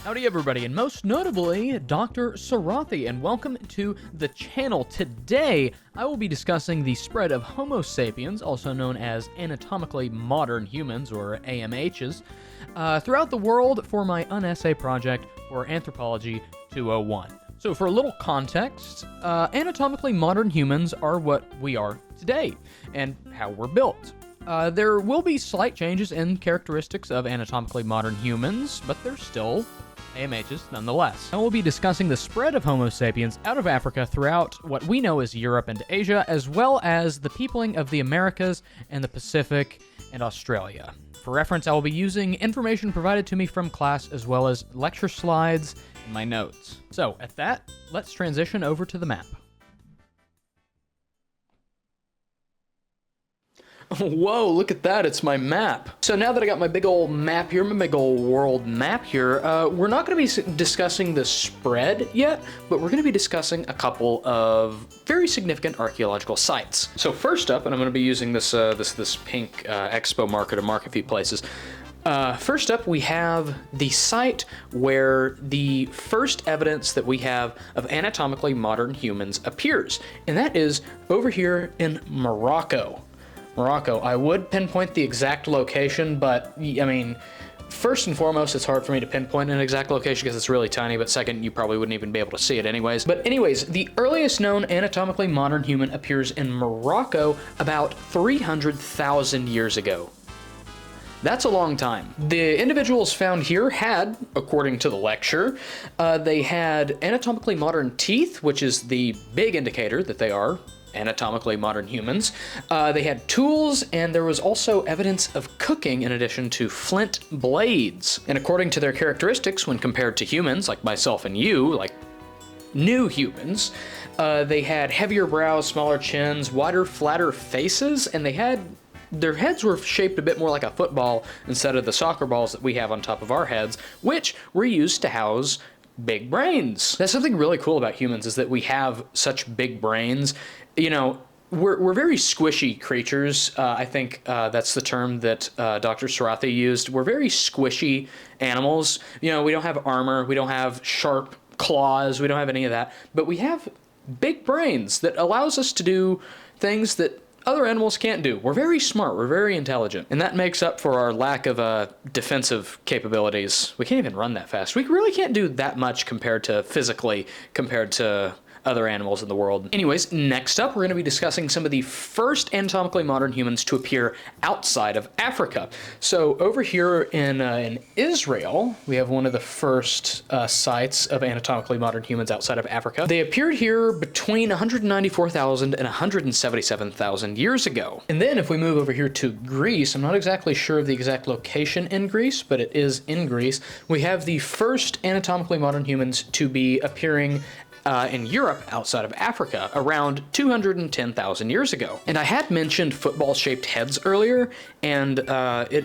Howdy everybody, and most notably, Dr. Sarathi, and welcome to the channel. Today, I will be discussing the spread of Homo Sapiens, also known as Anatomically Modern Humans, or AMHs, throughout the world for my Unessay project for Anthropology 201. So for a little context, anatomically modern humans are what we are today, and how we're built. There will be slight changes in characteristics of anatomically modern humans, but they're still AMHs nonetheless. And we'll be discussing the spread of Homo sapiens out of Africa throughout what we know as Europe and Asia, as well as the peopling of the Americas and the Pacific and Australia. For reference, I will be using information provided to me from class as well as lecture slides and my notes. So, at that, let's transition over to the map. Whoa, look at that, it's my map. So now that I got my big old map here, my big old world map here, we're not going to be discussing the spread yet, but we're going to be discussing a couple of very significant archaeological sites. So first up, and I'm going to be using this this pink expo marker to mark a few places. First up, we have the site where the first evidence that we have of anatomically modern humans appears, and that is over here in Morocco. I would pinpoint the exact location, but I mean, first and foremost, it's hard for me to pinpoint an exact location because it's really tiny, but second, you probably wouldn't even be able to see it anyways. But anyways, the earliest known anatomically modern human appears in Morocco about 300,000 years ago. That's a long time. The individuals found here had, according to the lecture, they had anatomically modern teeth, which is the big indicator that they are anatomically modern humans. They had tools, and there was also evidence of cooking in addition to flint blades. And according to their characteristics, when compared to humans, like myself and you, like new humans, they had heavier brows, smaller chins, wider, flatter faces, and their heads were shaped a bit more like a football instead of the soccer balls that we have on top of our heads, which were used to house big brains. That's something really cool about humans, is that we have such big brains. You know, we're very squishy creatures. I think that's the term that Dr. Sarathi used. We're very squishy animals. You know, we don't have armor, we don't have sharp claws, we don't have any of that, but we have big brains that allows us to do things that other animals can't do. We're very smart, we're very intelligent, and that makes up for our lack of defensive capabilities. We can't even run that fast. We really can't do that much compared to other animals in the world. Anyways, next up, we're going to be discussing some of the first anatomically modern humans to appear outside of Africa. So over here in Israel, we have one of the first sites of anatomically modern humans outside of Africa. They appeared here between 194,000 and 177,000 years ago. And then if we move over here to Greece, I'm not exactly sure of the exact location in Greece, but it is in Greece. We have the first anatomically modern humans to be appearing in Europe outside of Africa around 210,000 years ago. And I had mentioned football-shaped heads earlier, and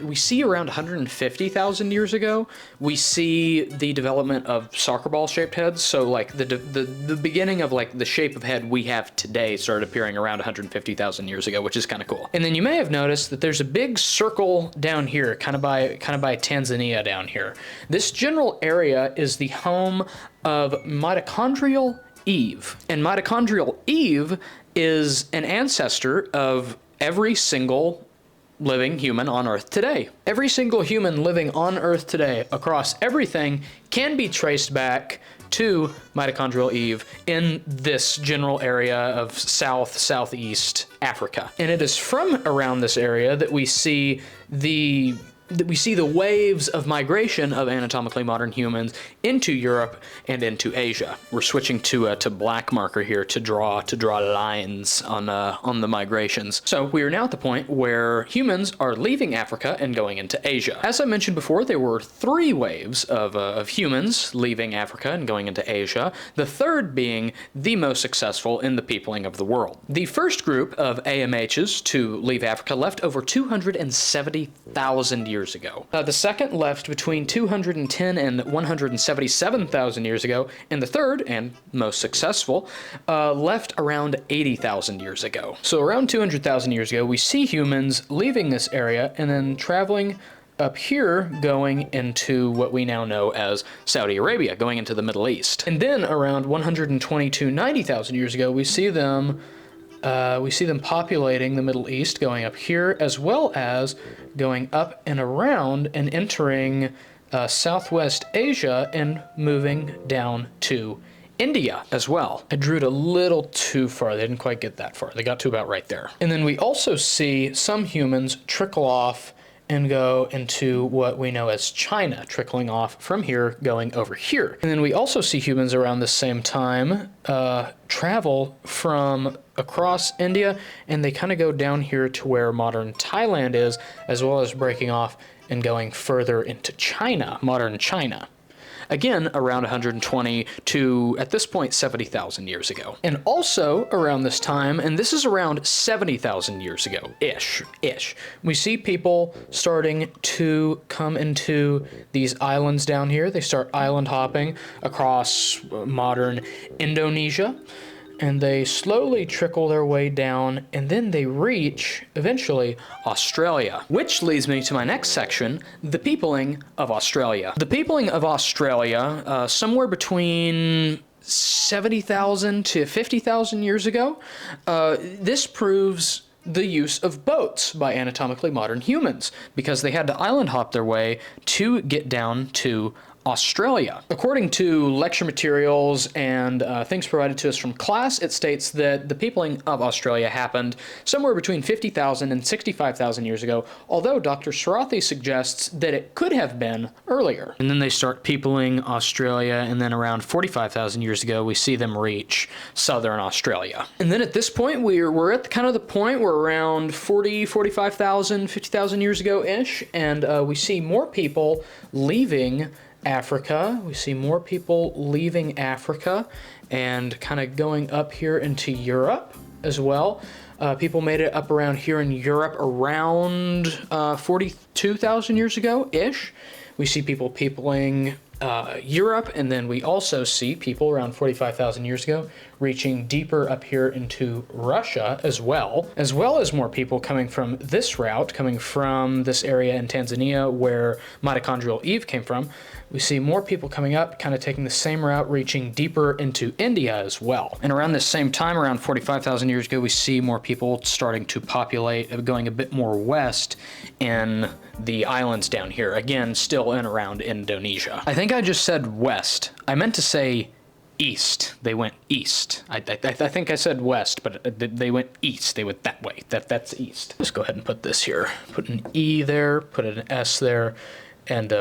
we see around 150,000 years ago, we see the development of soccer ball-shaped heads. So like the beginning of like the shape of head we have today started appearing around 150,000 years ago, which is kind of cool. And then you may have noticed that there's a big circle down here, kind of by Tanzania down here. This general area is the home of mitochondrial Eve. And mitochondrial Eve is an ancestor of every single living human on Earth today. Every single human living on Earth today across everything can be traced back to mitochondrial Eve in this general area of southeast Africa. And it is from around this area that we see the waves of migration of anatomically modern humans into Europe and into Asia. We're switching to black marker here to draw lines on the migrations. So we are now at the point where humans are leaving Africa and going into Asia. As I mentioned before, there were 3 waves of humans leaving Africa and going into Asia, the third being the most successful in the peopling of the world. The first group of AMHs to leave Africa left over 270,000 years ago. The second left between 210 and 177,000 years ago, and the third, and most successful, left around 80,000 years ago. So around 200,000 years ago, we see humans leaving this area and then traveling up here going into what we now know as Saudi Arabia, going into the Middle East. And then around 120 to 90,000 years ago, we see them populating the Middle East, going up here, as well as going up and around and entering Southwest Asia and moving down to India as well. I drew it a little too far. They didn't quite get that far. They got to about right there. And then we also see some humans trickle off and go into what we know as China, trickling off from here, going over here. And then we also see humans around the same time travel from across India, and they kind of go down here to where modern Thailand is, as well as breaking off and going further into China, modern China. Again, around 120 to, at this point, 70,000 years ago. And also around this time, and this is around 70,000 years ago, ish, we see people starting to come into these islands down here. They start island hopping across modern Indonesia, and they slowly trickle their way down, and then they reach, eventually, Australia. Which leads me to my next section, the peopling of Australia. The peopling of Australia, somewhere between 70,000 to 50,000 years ago, this proves the use of boats by anatomically modern humans, because they had to island hop their way to get down to Australia. According to lecture materials and things provided to us from class, it states that the peopling of Australia happened somewhere between 50,000 and 65,000 years ago, although Dr. Sarathi suggests that it could have been earlier. And then they start peopling Australia, and then around 45,000 years ago, we see them reach southern Australia. And then at this point, we're at kind of the point where around 40, 45,000, 50,000 years ago-ish, and we see more people leaving Africa. We see more people leaving Africa and kind of going up here into Europe as well. People made it up around here in Europe around 42,000 years ago-ish. We see people peopling Europe, and then we also see people around 45,000 years ago reaching deeper up here into Russia as well as more people coming from this route, coming from this area in Tanzania where mitochondrial Eve came from. We see more people coming up, kind of taking the same route, reaching deeper into India as well. And around this same time, around 45,000 years ago, we see more people starting to populate, going a bit more west in the islands down here. Again, still in around Indonesia. I think I just said west. I meant to say east. They went east. I think I said west, but they went east. They went that way. That's east. Let's go ahead and put this here. Put an E there, put an S there, and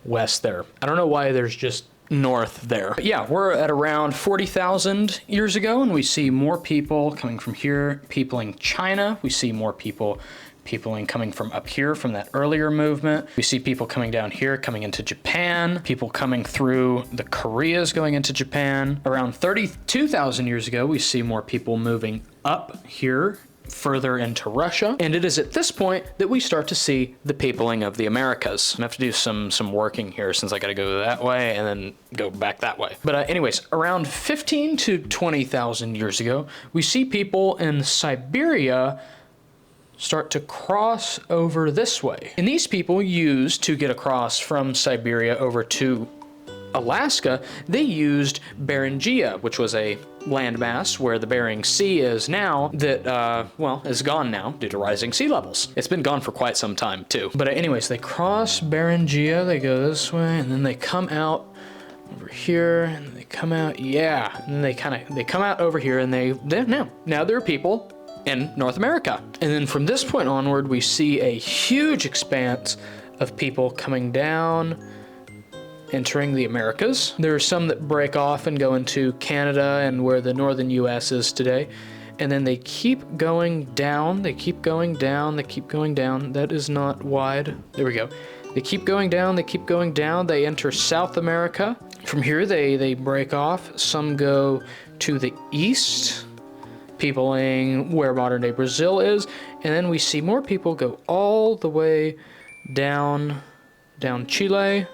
west there. I don't know why there's just north there. But yeah, we're at around 40,000 years ago, and we see more people coming from here, peopling China. We see more people peopling coming from up here from that earlier movement. We see people coming down here, coming into Japan, people coming through the Koreas going into Japan. Around 32,000 years ago, we see more people moving up here further into Russia, and it is at this point that we start to see the peopling of the Americas. I'm gonna have to do some working here since I gotta go that way and then go back that way. But anyways, around 15 to 20,000 years ago, we see people in Siberia start to cross over this way. And these people used to get across from Siberia over to Alaska, they used Beringia, which was a landmass where the Bering Sea is now, that, is gone now due to rising sea levels. It's been gone for quite some time, too. But anyways, they cross Beringia, they go this way, and then they come out over here, and they come out, yeah, and then they come out over here, and now there are people in North America. And then from this point onward, we see a huge expanse of people coming down, entering the Americas. There are some that break off and go into Canada and where the northern US is today. And then they keep going down, they keep going down, they keep going down. That is not wide. There we go. They keep going down, they keep going down. They enter South America. From here, they break off. Some go to the east, peopling where modern day Brazil is. And then we see more people go all the way down Chile,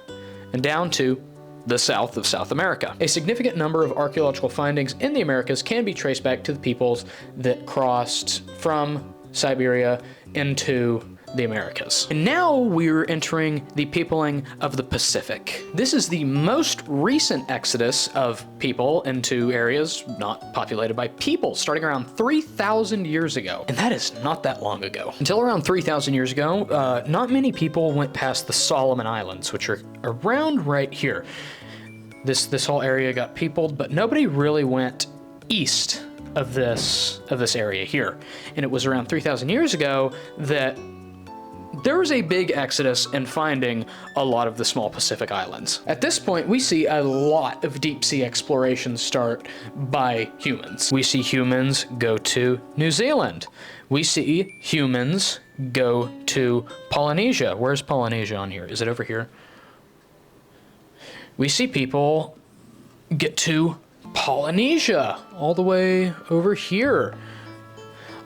and down to the south of South America. A significant number of archaeological findings in the Americas can be traced back to the peoples that crossed from Siberia into the Americas. And now we're entering the peopling of the Pacific. This is the most recent exodus of people into areas not populated by people, starting around 3,000 years ago. And that is not that long ago. Until around 3,000 years ago, not many people went past the Solomon Islands, which are around right here. This whole area got peopled, but nobody really went east of this area here. And it was around 3,000 years ago that there was a big exodus in finding a lot of the small Pacific islands. At this point, we see a lot of deep sea exploration start by humans. We see humans go to New Zealand. We see humans go to Polynesia. Where's Polynesia on here? Is it over here? We see people get to Polynesia, all the way over here.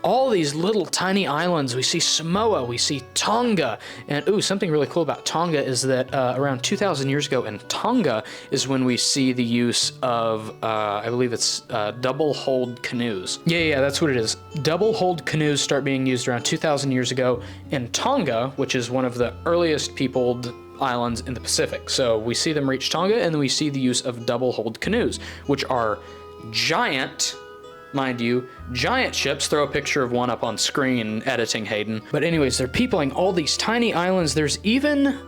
All these little tiny islands. We see Samoa, we see Tonga, and ooh, something really cool about Tonga is that around 2,000 years ago in Tonga is when we see the use of, I believe it's double-hulled canoes. Yeah, that's what it is. Double-hulled canoes start being used around 2,000 years ago in Tonga, which is one of the earliest peopled islands in the Pacific. So we see them reach Tonga, and then we see the use of double-hulled canoes, which are giant, mind you, giant ships. Throw a picture of one up on screen, editing Hayden. But anyways, they're peopling all these tiny islands. They even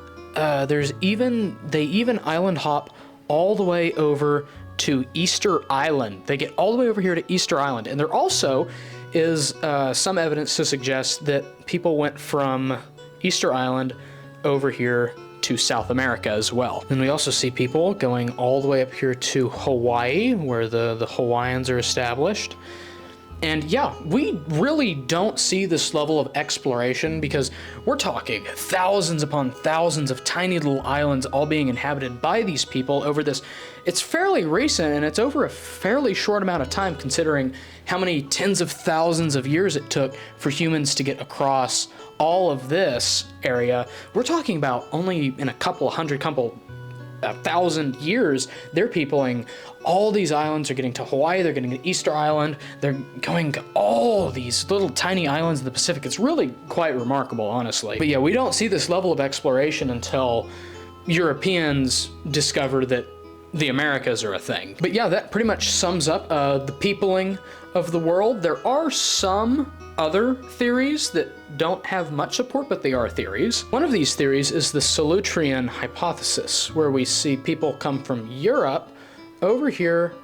island hop all the way over to Easter Island. They get all the way over here to Easter Island. And there also is some evidence to suggest that people went from Easter Island over here to South America as well. And we also see people going all the way up here to Hawaii, where the Hawaiians are established. And yeah, we really don't see this level of exploration because we're talking thousands upon thousands of tiny little islands all being inhabited by these people over this. It's fairly recent, and it's over a fairly short amount of time1considering how many tens of thousands of years it took for humans to get across all of this area. We're talking about only in a couple thousand years, they're peopling all these islands. Are getting to Hawaii, they're getting to Easter Island, they're going to all these little tiny islands in the Pacific. It's really quite remarkable, honestly. But yeah, we don't see this level of exploration until Europeans discover that the Americas are a thing. But yeah, that pretty much sums up the peopling of the world. There are some other theories that don't have much support, but they are theories. One of these theories is the Solutrean hypothesis, where we see people come from Europe over here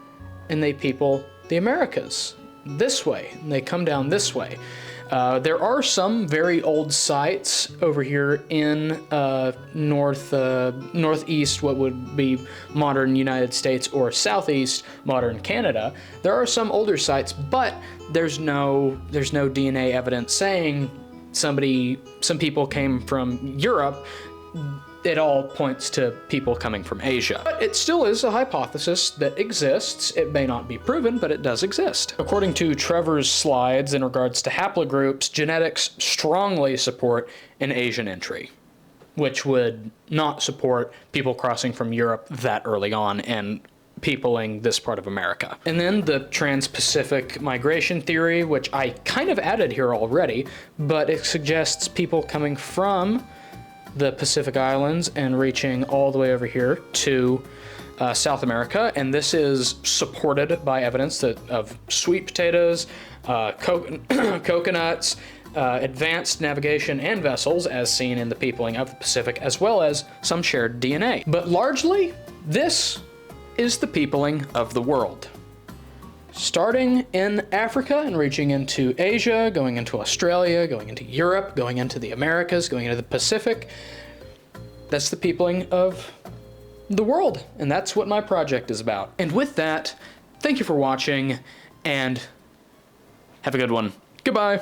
and they people the Americas this way, and they come down this way. There are some very old sites over here in northeast, what would be modern United States, or southeast, modern Canada. There are some older sites, but there's no DNA evidence saying some people came from Europe. It all points to people coming from Asia. But it still is a hypothesis that exists. It may not be proven, but it does exist. According to Trevor's slides in regards to haplogroups, genetics strongly support an Asian entry, which would not support people crossing from Europe that early on and peopling this part of America. And then the trans-Pacific migration theory, which I kind of added here already, but it suggests people coming from the Pacific Islands and reaching all the way over here to South America. And this is supported by evidence of sweet potatoes, coconuts, advanced navigation and vessels, as seen in the peopling of the Pacific, as well as some shared DNA. But largely, this is the peopling of the world. Starting in Africa and reaching into Asia, going into Australia, going into Europe, going into the Americas, going into the Pacific. That's the peopling of the world, and that's what my project is about. And with that, thank you for watching, and have a good one. Goodbye.